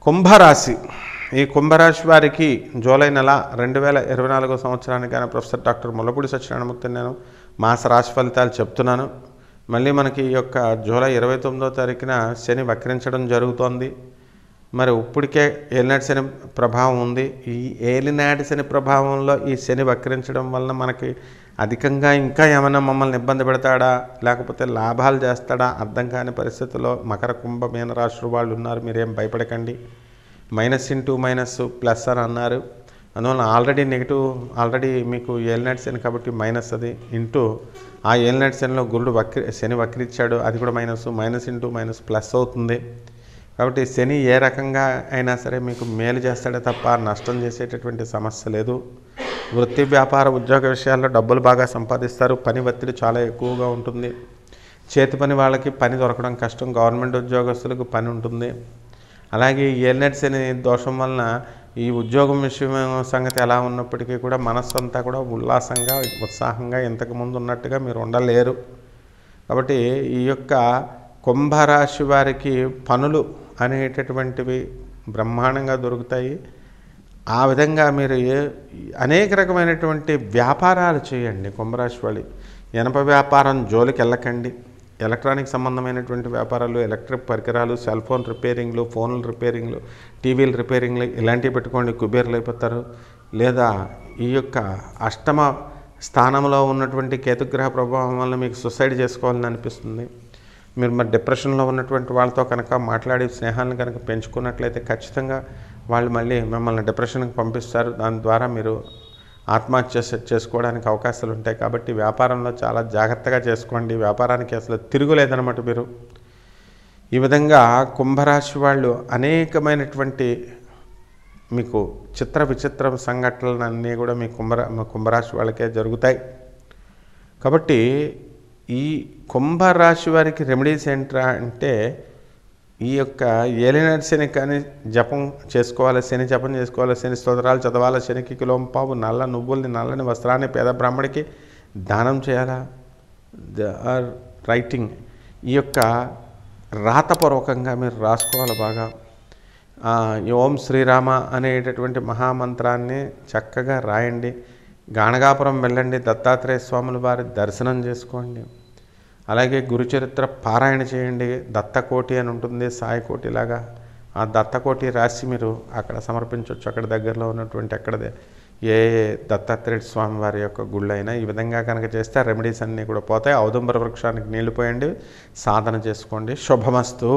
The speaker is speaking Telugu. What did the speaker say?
కుంభరాశి. ఈ కుంభరాశి వారికి జూలై నెల 2024 సంవత్సరానికి ఆయన ప్రొఫెసర్ డాక్టర్ ముల్లపూడి సత్యనారాయణమూర్తి నేను మాస రాశి ఫలితాలు చెప్తున్నాను. మళ్ళీ మనకి ఈ యొక్క జూలై 29వ తారీఖున శని వక్రించడం జరుగుతోంది. మరి ఇప్పటికే ఏలినాటి శని ప్రభావం ఉంది. ఈ ఏలినాటి శని ప్రభావంలో ఈ శని వక్రించడం వలన మనకి అధికంగా ఇంకా ఏమైనా మమ్మల్ని ఇబ్బంది పెడతాడా, లేకపోతే లాభాలు చేస్తాడా అర్థం కాని పరిస్థితుల్లో మకర కుంభ మీన రాశుల వాళ్ళు ఉన్నారు. మీరేం భయపడకండి. -++ అని అన్నారు. అందువల్ల ఆల్రెడీ మీకు ఏలినాటి శని కాబట్టి మైనస్ అది ఇంటూ ఆ ఏలినాటి శనిలో గురుడు శని వక్రించాడు, అది కూడా -++ అవుతుంది. కాబట్టి శని ఏ రకంగా అయినా సరే మీకు మేలు చేస్తాడే తప్ప నష్టం చేసేటటువంటి సమస్య లేదు. వృత్తి వ్యాపార ఉద్యోగ విషయాల్లో డబ్బులు బాగా సంపాదిస్తారు. పని ఒత్తిడి చాలా ఎక్కువగా ఉంటుంది. చేతి పని వాళ్ళకి పని దొరకడం కష్టం. గవర్నమెంట్ ఉద్యోగస్తులకు పని ఉంటుంది. అలాగే ఏలినాటి శని దోషం వలన ఈ ఉద్యోగం విషయం సంగతి ఎలా ఉన్నప్పటికీ కూడా మనస్సు అంతా కూడా ఉల్లాసంగా ఉత్సాహంగా ఇంతకుముందు ఉన్నట్టుగా మీరు ఉండలేరు. కాబట్టి ఈ యొక్క కుంభరాశి వారికి పనులు అనేటటువంటివి బ్రహ్మాండంగా దొరుకుతాయి. ఆ విధంగా మీరు అనేక రకమైనటువంటి వ్యాపారాలు చేయండి. కుంభరాశి వాళ్ళు ఇనప వ్యాపారం జోలికి వెళ్ళకండి. ఎలక్ట్రానిక్ సంబంధమైనటువంటి వ్యాపారాలు, ఎలక్ట్రిక్ పరికరాలు, సెల్ ఫోన్ రిపేరింగ్లు, ఫోన్ల రిపేరింగ్లు, టీవీల రిపేరింగ్లు ఇలాంటివి పెట్టుకోండి, కుబేర్లు అయిపోతారు. లేదా ఈ యొక్క అష్టమ స్థానంలో ఉన్నటువంటి కేతుగ్రహ ప్రభావం వల్ల మీకు సూసైడ్ చేసుకోవాలని అనిపిస్తుంది. మీరు మరి డిప్రెషన్లో ఉన్నటువంటి వాళ్ళతో కనుక మాట్లాడి స్నేహాలను కనుక పెంచుకున్నట్లయితే ఖచ్చితంగా వాళ్ళు మళ్ళీ మిమ్మల్ని డిప్రెషన్కి పంపిస్తారు. దాని ద్వారా మీరు ఆత్మహత్య చేసుకోవడానికి అవకాశాలు ఉంటాయి. కాబట్టి వ్యాపారంలో చాలా జాగ్రత్తగా చేసుకోండి. వ్యాపారానికి అసలు తిరుగులేదన్నమాట మీరు. ఈ విధంగా కుంభరాశి వాళ్ళు అనేకమైనటువంటి మీకు విచిత్ర సంఘటనలన్నీ కూడా మీ కుంభరాశి వాళ్ళకే జరుగుతాయి. కాబట్టి ఈ కుంభరాశి వారికి రెమెడీస్ ఏంట్రా అంటే ఈ యొక్క ఏలినాటి శని కానీ జపం చేసుకోవాలి, శని జపం చేసుకోవాలి, శని స్తోత్రాలు చదవాలి, శనికి కిలోంపావు నల్ల నువ్వుల్ని నల్లని వస్త్రాన్ని పేద బ్రాహ్మడికి దానం చేయాలా. రైటింగ్ ఈ యొక్క రాతపూర్వకంగా మీరు రాసుకోవాలి బాగా. ఓం శ్రీరామ అనేటటువంటి మహామంత్రాన్ని చక్కగా రాయండి. గాణగాపురం వెళ్ళండి, దత్తాత్రేయ స్వాముల వారి దర్శనం చేసుకోండి. అలాగే గురుచరిత్ర పారాయణ చేయండి. దత్తకోటి అని ఉంటుంది, సాయికోటి లాగా. ఆ దత్తకోటి రాసి మీరు అక్కడ సమర్పించవచ్చు. అక్కడ దగ్గరలో ఉన్నటువంటి ఏ దత్తాత్రేయ స్వామి వారి యొక్క గుళ్ళైనా ఈ విధంగా కనుక చేస్తే రెమెడీస్ అన్నీ కూడా పోతాయి. ఔదుంబర వృక్షానికి నీళ్లు పోయండి, సాధన చేసుకోండి. శుభమస్తు.